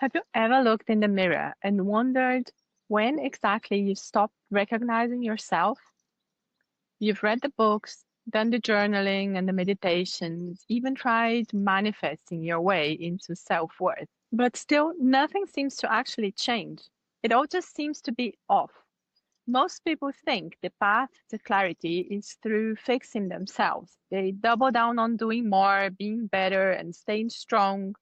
Have you ever looked in the mirror and wondered when exactly you stopped recognizing yourself? You've read the books, done the journaling and the meditations, even tried manifesting your way into self worth. But still, nothing seems to actually change. It all just seems to be off. Most people think the path to clarity is through fixing themselves. They double down on doing more, being better, and staying strong,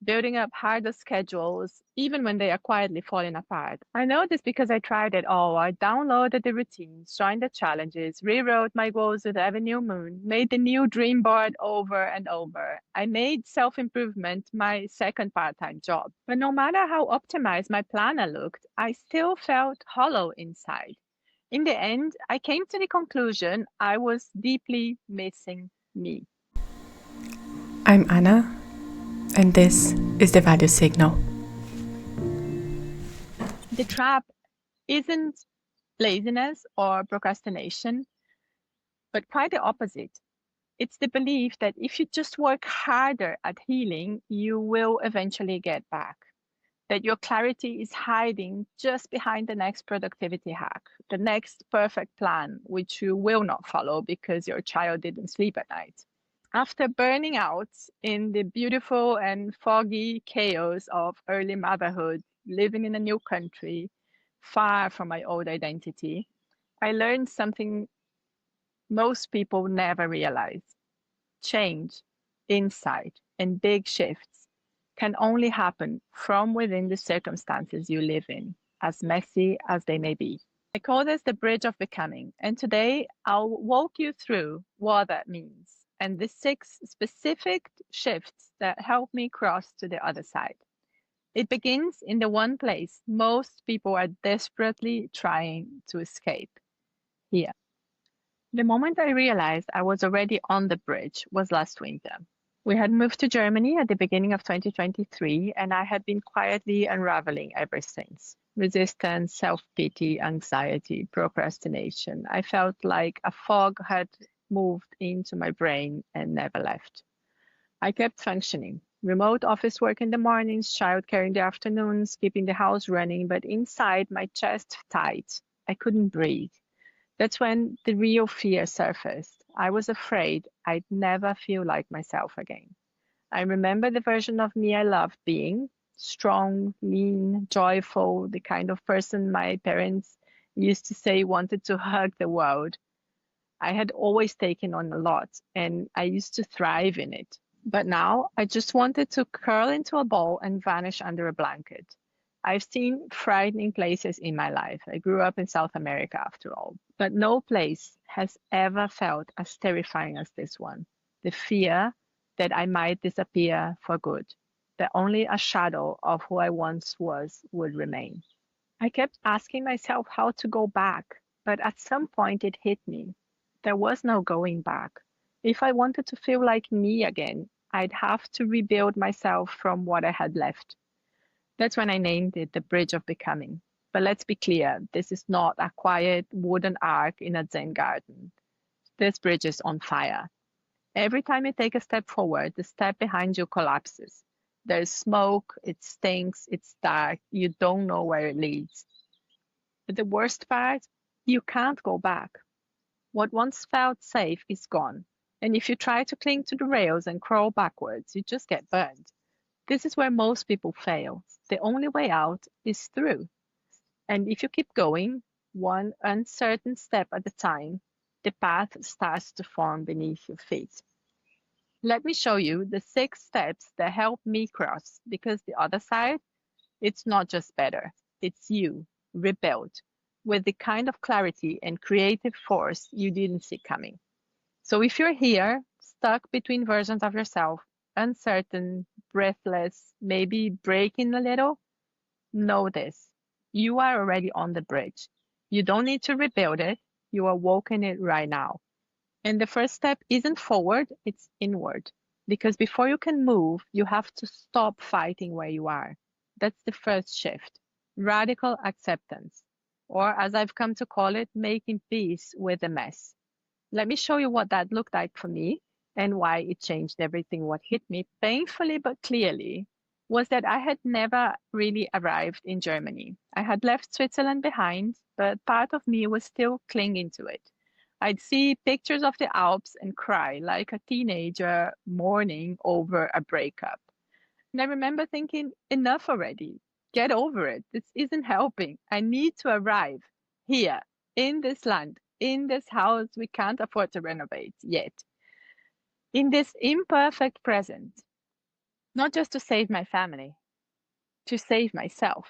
building up harder schedules, even when they are quietly falling apart. I know this because I tried it all. I downloaded the routines, joined the challenges, rewrote my goals with every new moon, made the new dream board over and over. I made self improvement my second part time job. But no matter how optimized my planner looked, I still felt hollow inside. In the end, I came to the conclusion I was deeply missing me. I'm Anna, and this is the Value Signal. The trap isn't laziness or procrastination, but quite the opposite. It's the belief that if you just work harder at healing, you will eventually get back. That your clarity is hiding just behind the next productivity hack, the next perfect plan, which you will not follow because your child didn't sleep at night. After burning out in the beautiful and foggy chaos of early motherhood, living in a new country, far from my old identity, I learned something most people never realize. Change, insight, and big shifts can only happen from within the circumstances you live in, as messy as they may be. I call this the bridge of becoming, and today I'll walk you through what that means and the six specific shifts that help me cross to the other side. It begins in the one place most people are desperately trying to escape here. The moment I realized I was already on the bridge was last winter. We had moved to Germany at the beginning of 2023, and I had been quietly unraveling ever since. Resistance, self pity, anxiety, procrastination. I felt like a fog had moved into my brain and never left. I kept functioning. Remote office work in the mornings, childcare in the afternoons, keeping the house running, but inside my chest tight. I couldn't breathe. That's when the real fear surfaced. I was afraid I'd never feel like myself again. I remember the version of me I loved being strong, lean, joyful, the kind of person my parents used to say wanted to hug the world. I had always taken on a lot and I used to thrive in it. But now I just wanted to curl into a ball and vanish under a blanket. I've seen frightening places in my life. I grew up in South America after all, but no place has ever felt as terrifying as this one. The fear that I might disappear for good, that only a shadow of who I once was would remain. I kept asking myself how to go back, but at some point it hit me. There was no going back. If I wanted to feel like me again, I'd have to rebuild myself from what I had left. That's when I named it the Bridge of Becoming. But let's be clear, this is not a quiet wooden ark in a Zen garden. This bridge is on fire. Every time you take a step forward, the step behind you collapses. There's smoke, it stinks, it's dark, you don't know where it leads. But the worst part, you can't go back. What once felt safe is gone. And if you try to cling to the rails and crawl backwards, you just get burned. This is where most people fail. The only way out is through. And if you keep going, one uncertain step at a time, the path starts to form beneath your feet. Let me show you the six steps that help me cross, because the other side, it's not just better, it's you, rebuilt, with the kind of clarity and creative force you didn't see coming. So if you're here, stuck between versions of yourself, uncertain, breathless, maybe breaking a little, know this. You are already on the bridge. You don't need to rebuild it. You are walking it right now. And the first step isn't forward, it's inward. Because before you can move, you have to stop fighting where you are. That's the first shift. Radical acceptance. Or as I've come to call it, making peace with the mess. Let me show you what that looked like for me and why it changed everything what hit me painfully but clearly. was that I had never really arrived in Germany. I had left Switzerland behind, but part of me was still clinging to it. I'd see pictures of the Alps and cry like a teenager mourning over a breakup. And I remember thinking, enough already. Get over it. This isn't helping. I need to arrive here, in this land, in this house we can't afford to renovate yet, in this imperfect present, not just to save my family, to save myself.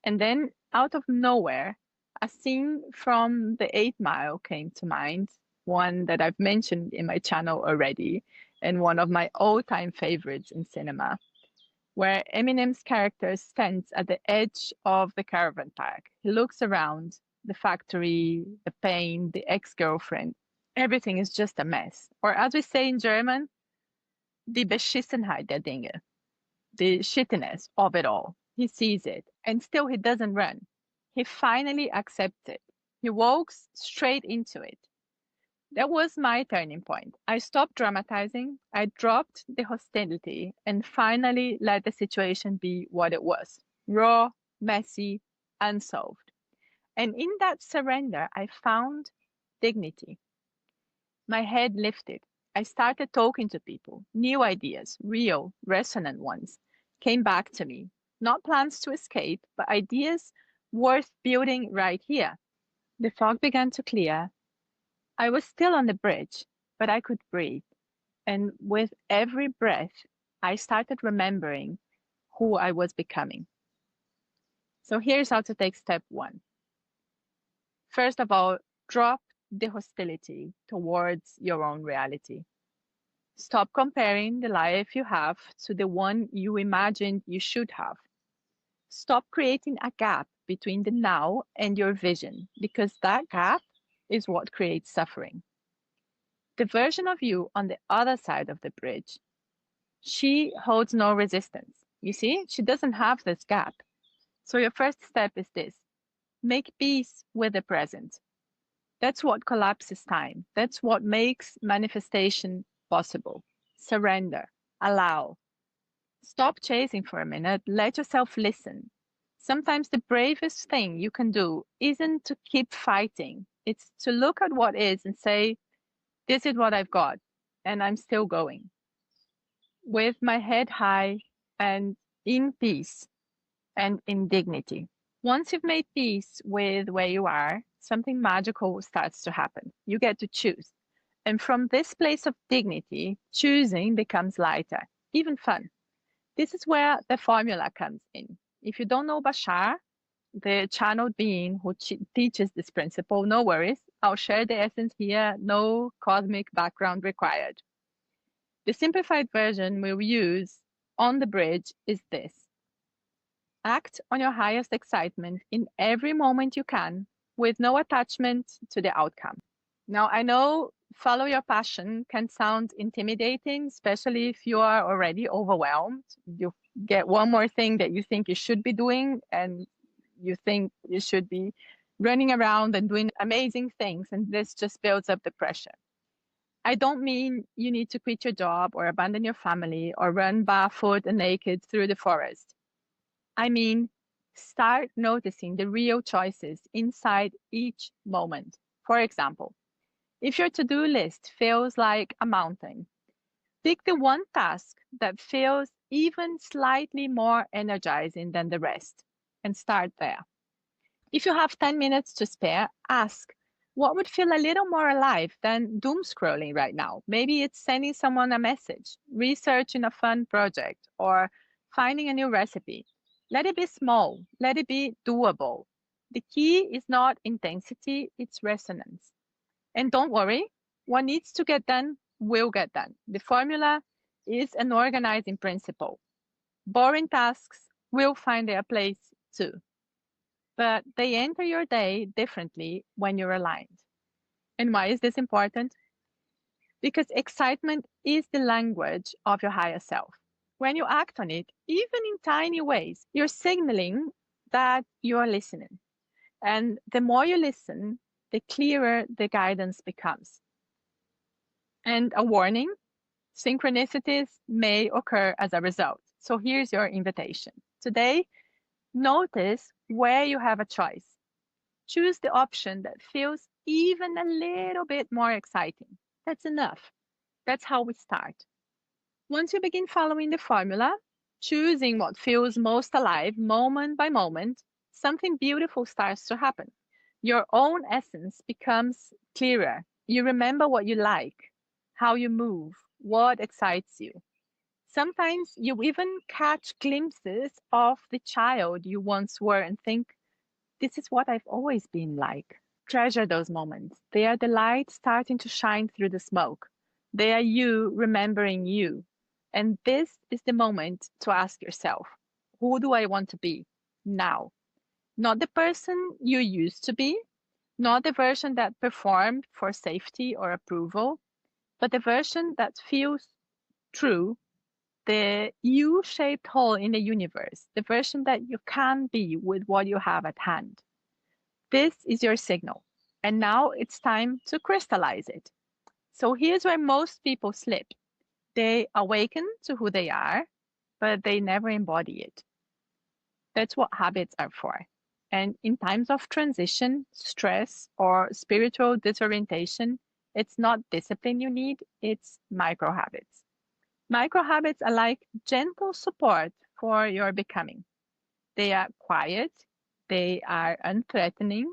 And then out of nowhere, a scene from The 8 Mile came to mind, one that I've mentioned in my channel already, and one of my all-time favorites in cinema, where Eminem's character stands at the edge of the caravan park. He looks around, the factory, the pain, the ex-girlfriend. Everything is just a mess. Or as we say in German, die Beschissenheit der Dinge, the shittiness of it all. He sees it, and still he doesn't run. He finally accepts it. He walks straight into it. That was my turning point. I stopped dramatizing, I dropped the hostility, and finally let the situation be what it was: raw, messy, unsolved. And in that surrender, I found dignity. My head lifted. I started talking to people. New ideas, real, resonant ones, came back to me. Not plans to escape, but ideas worth building right here. The fog began to clear. I was still on the bridge, but I could breathe. And with every breath, I started remembering who I was becoming. So here's how to take step one. First of all, drop the hostility towards your own reality. Stop comparing the life you have to the one you imagined you should have. Stop creating a gap between the now and your vision, because that gap is what creates suffering. The version of you on the other side of the bridge, she holds no resistance. You see, she doesn't have this gap. So your first step is this: make peace with the present. That's what collapses time. That's what makes manifestation possible. Surrender, allow. Stop chasing for a minute. Let yourself listen. Sometimes the bravest thing you can do isn't to keep fighting. It's to look at what is and say, this is what I've got, and I'm still going. With my head high and in peace and in dignity. Once you've made peace with where you are, something magical starts to happen. You get to choose. And from this place of dignity, choosing becomes lighter, even fun. This is where the formula comes in. If you don't know Bashar, the channeled being who teaches this principle, no worries. I'll share the essence here, no cosmic background required. The simplified version we'll use on the bridge is this: act on your highest excitement in every moment you can, with no attachment to the outcome. Now, I know follow your passion can sound intimidating, especially if you are already overwhelmed. You get one more thing that you think you should be doing, and you think you should be running around and doing amazing things, and this just builds up the pressure. I don't mean you need to quit your job or abandon your family or run barefoot and naked through the forest. I mean, start noticing the real choices inside each moment. For example, if your to-do list feels like a mountain, pick the one task that feels even slightly more energizing than the rest and start there. If you have 10 minutes to spare, ask, what would feel a little more alive than doom scrolling right now? Maybe it's sending someone a message, researching a fun project, or finding a new recipe. Let it be small, let it be doable. The key is not intensity, it's resonance. And don't worry, what needs to get done will get done. The formula is an organizing principle. Boring tasks will find their place too, but they enter your day differently when you're aligned. And why is this important? Because excitement is the language of your higher self. When you act on it, even in tiny ways, you're signaling that you're listening. And the more you listen, the clearer the guidance becomes. And a warning, synchronicities may occur as a result. So here's your invitation. Today, notice where you have a choice. Choose the option that feels even a little bit more exciting. That's enough. That's how we start. Once you begin following the formula, choosing what feels most alive moment by moment, something beautiful starts to happen. Your own essence becomes clearer. You remember what you like, how you move, what excites you. Sometimes you even catch glimpses of the child you once were and think, this is what I've always been like. Treasure those moments. They are the light starting to shine through the smoke. They are you remembering you. And this is the moment to ask yourself, who do I want to be now? Not the person you used to be, not the version that performed for safety or approval, but the version that feels true, the U shaped hole in the universe, the version that you can be with what you have at hand. This is your signal. And now it's time to crystallize it. So here's where most people slip. They awaken to who they are, but they never embody it. That's what habits are for. And in times of transition, stress, or spiritual disorientation, it's not discipline you need, it's micro habits. Micro habits are like gentle support for your becoming. They are quiet, they are unthreatening,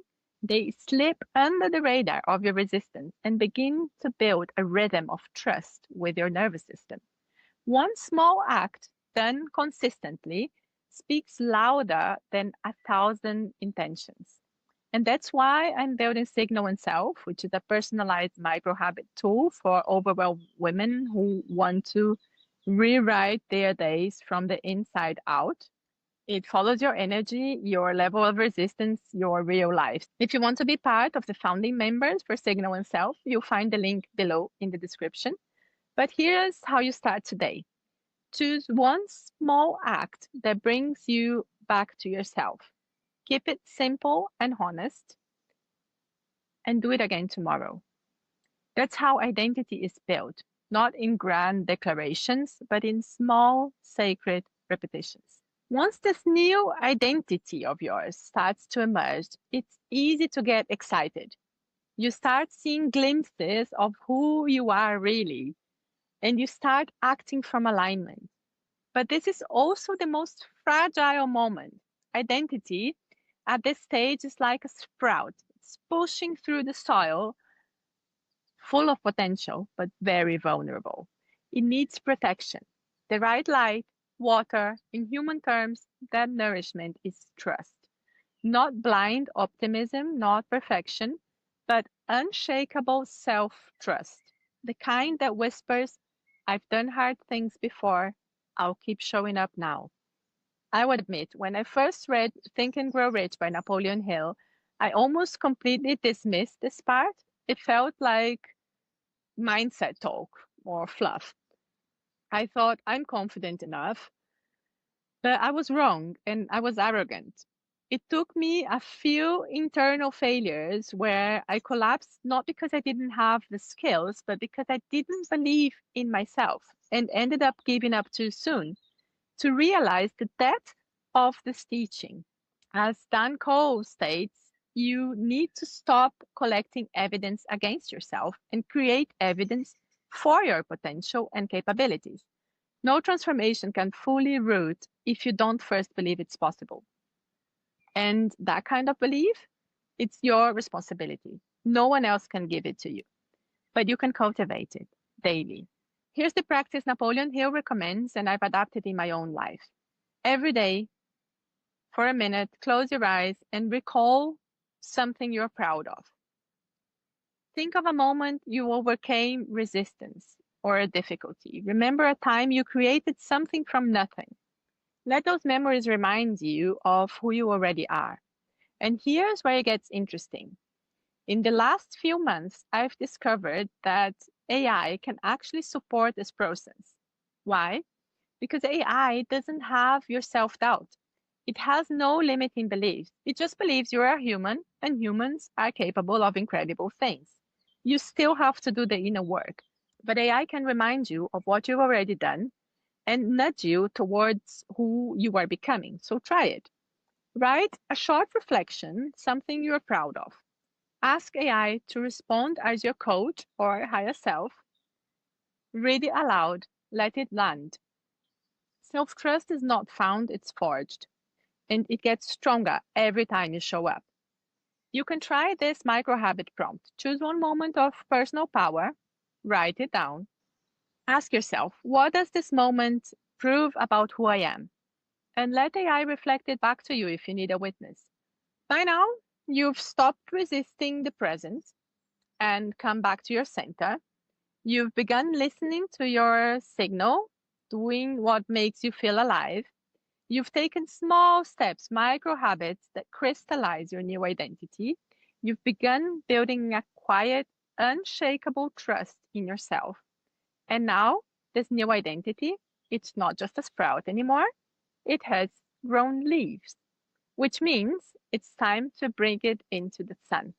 they slip under the radar of your resistance and begin to build a rhythm of trust with your nervous system. One small act done consistently speaks louder than 1,000 intentions. And that's why I'm building Signal and Self, which is a personalized micro habit tool for overwhelmed women who want to rewrite their days from the inside out. It follows your energy, your level of resistance, your real life. If you want to be part of the founding members for Signal and Self, you'll find the link below in the description. But here's how you start today. Choose one small act that brings you back to yourself. Keep it simple and honest, and do it again tomorrow. That's how identity is built, not in grand declarations, but in small, sacred repetitions. Once this new identity of yours starts to emerge, it's easy to get excited. You start seeing glimpses of who you are really, and you start acting from alignment. But this is also the most fragile moment. Identity at this stage is like a sprout. It's pushing through the soil, full of potential, but very vulnerable. It needs protection. The right light, water, in human terms, that nourishment is trust. Not blind optimism, not perfection, but unshakable self trust. The kind that whispers, I've done hard things before, I'll keep showing up now. I would admit, when I first read Think and Grow Rich by Napoleon Hill, I almost completely dismissed this part. It felt like mindset talk or fluff. I thought I'm confident enough, but I was wrong and I was arrogant. It took me a few internal failures where I collapsed not because I didn't have the skills, but because I didn't believe in myself and ended up giving up too soon to realize the depth of this teaching. As Dan Cole states, you need to stop collecting evidence against yourself and create evidence for your potential and capabilities. No transformation can fully root if you don't first believe it's possible. And that kind of belief, it's your responsibility. No one else can give it to you, but you can cultivate it daily. Here's the practice Napoleon Hill recommends, and I've adapted in my own life. Every day, for a minute, close your eyes and recall something you're proud of. Think of a moment you overcame resistance or a difficulty. Remember a time you created something from nothing. Let those memories remind you of who you already are. And here's where it gets interesting. In the last few months, I've discovered that AI can actually support this process. Why? Because AI doesn't have your self doubt. It has no limiting beliefs. It just believes you are human and humans are capable of incredible things. You still have to do the inner work, but AI can remind you of what you've already done and nudge you towards who you are becoming. So try it. Write a short reflection, something you're proud of. Ask AI to respond as your coach or higher self. Read it aloud. Let it land. Self trust is not found, it's forged. And it gets stronger every time you show up. You can try this micro habit prompt. Choose one moment of personal power, write it down. Ask yourself, what does this moment prove about who I am? And let AI reflect it back to you if you need a witness. By now, you've stopped resisting the present and come back to your center. You've begun listening to your signal, doing what makes you feel alive. You've taken small steps, micro habits that crystallize your new identity. You've begun building a quiet, unshakable trust in yourself. And now, this new identity, it's not just a sprout anymore, it has grown leaves, which means it's time to bring it into the sun.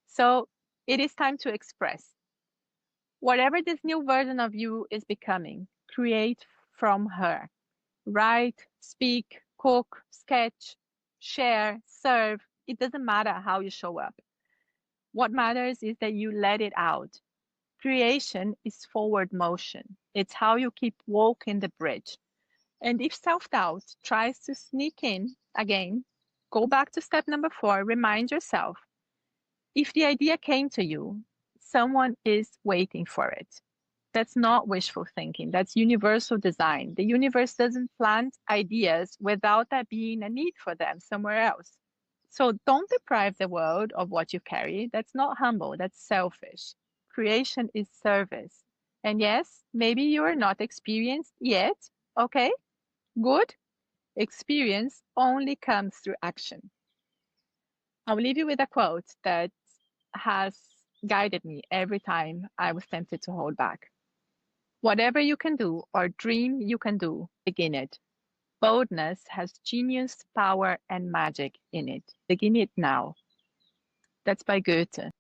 So it is time to express. Whatever this new version of you is becoming, create from her. Write, speak, cook, sketch, share, serve. It doesn't matter how you show up. What matters is that you let it out. Creation is forward motion. It's how you keep walking the bridge. And if self doubt tries to sneak in again, go back to step number 4. Remind yourself if the idea came to you, someone is waiting for it. That's not wishful thinking. That's universal design. The universe doesn't plant ideas without there being a need for them somewhere else. So don't deprive the world of what you carry. That's not humble, that's selfish. Creation is service. And yes, maybe you are not experienced yet. Okay, good. Experience only comes through action. I'll leave you with a quote that has guided me every time I was tempted to hold back. Whatever you can do or dream you can do, begin it. Boldness has genius, power, and magic in it. Begin it now. That's by Goethe.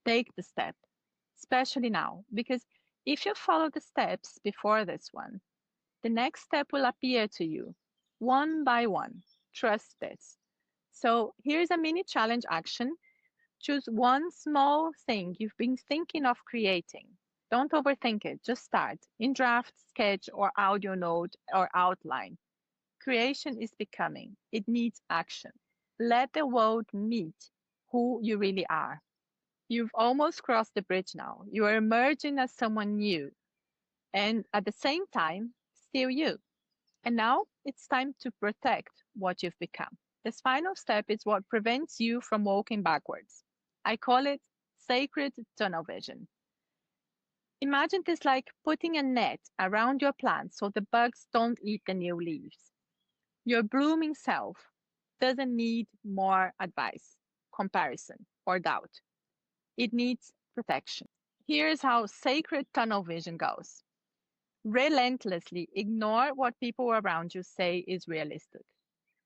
Take the step, especially now, because if you follow the steps before this one, the next step will appear to you one by one. Trust this. So here's a mini challenge action. Choose one small thing you've been thinking of creating. Don't overthink it. Just start in draft, sketch, or audio note or outline. Creation is becoming. It needs action. Let the world meet who you really are. You've almost crossed the bridge now. You are emerging as someone new and at the same time, still you. And now it's time to protect what you've become. This final step is what prevents you from walking backwards. I call it sacred tunnel vision. Imagine this like putting a net around your plant so the bugs don't eat the new leaves. Your blooming self doesn't need more advice, comparison, or doubt. It needs protection. Here's how sacred tunnel vision goes. Relentlessly ignore what people around you say is realistic.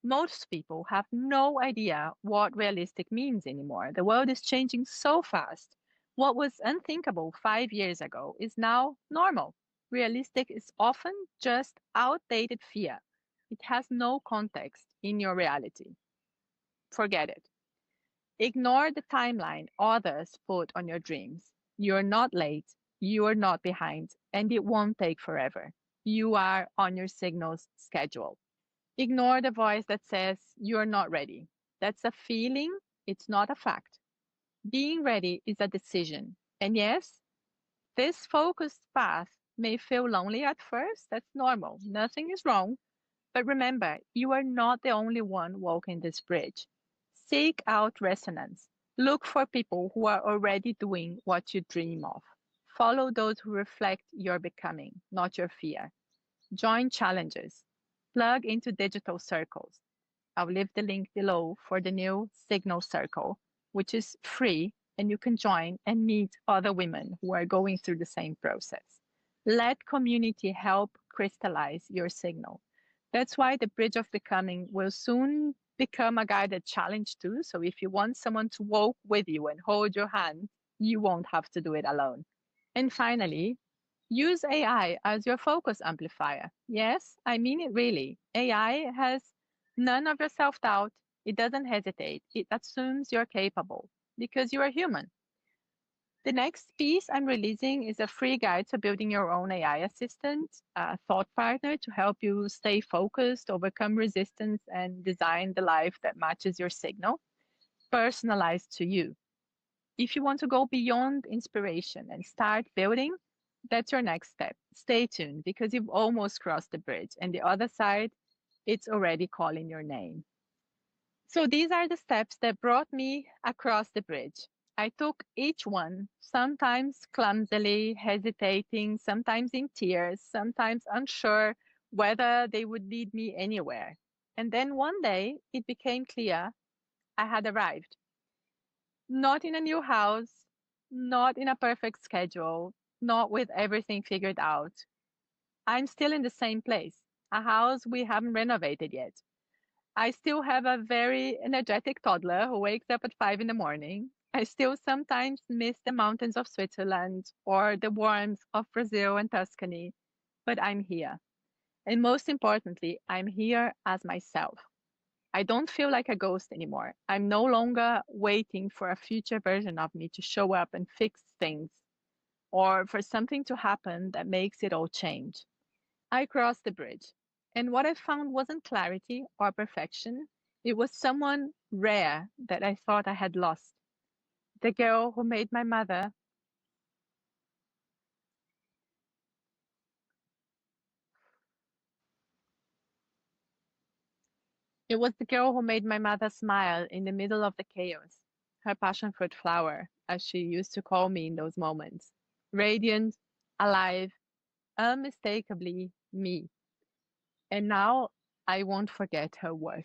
Most people have no idea what realistic means anymore. The world is changing so fast. What was unthinkable 5 years ago is now normal. Realistic is often just outdated fear. It has no context in your reality. Forget it. Ignore the timeline others put on your dreams. You're not late, you're not behind, and it won't take forever. You are on your signal's schedule. Ignore the voice that says you're not ready. That's a feeling, it's not a fact. Being ready is a decision. And yes, this focused path may feel lonely at first. That's normal. Nothing is wrong. But remember, you are not the only one walking this bridge. Seek out resonance. Look for people who are already doing what you dream of. Follow those who reflect your becoming, not your fear. Join challenges. Plug into digital circles. I'll leave the link below for the new Signal Circle, which is free and you can join and meet other women who are going through the same process. Let community help crystallize your signal. That's why the Bridge of Becoming will soon become a guided challenge too. So if you want someone to walk with you and hold your hand, you won't have to do it alone. And finally, Use AI as your focus amplifier. Yes, I mean it really. AI has none of your self doubt. It doesn't hesitate. It assumes you're capable because you are human. The next piece I'm releasing is a free guide to building your own AI assistant, a thought partner to help you stay focused, overcome resistance, and design the life that matches your signal, personalized to you. If you want to go beyond inspiration and start building, that's your next step. Stay tuned because you've almost crossed the bridge, and the other side, it's already calling your name. So these are the steps that brought me across the bridge. I took each one, sometimes clumsily, hesitating, sometimes in tears, sometimes unsure whether they would lead me anywhere. And then one day it became clear I had arrived. Not in a new house, not in a perfect schedule, not with everything figured out. I'm still in the same place, a house we haven't renovated yet. I still have a very energetic toddler who wakes up at 5 in the morning. I still sometimes miss the mountains of Switzerland or the warmth of Brazil and Tuscany, but I'm here. And most importantly, I'm here as myself. I don't feel like a ghost anymore. I'm no longer waiting for a future version of me to show up and fix things or for something to happen that makes it all change. I crossed the bridge, and what I found wasn't clarity or perfection. It was someone rare that I thought I had lost. The girl who made my mother. It was the girl who made my mother smile in the middle of the chaos. Her passion fruit flower, as she used to call me in those moments. Radiant, alive, unmistakably me. And now I won't forget her worth.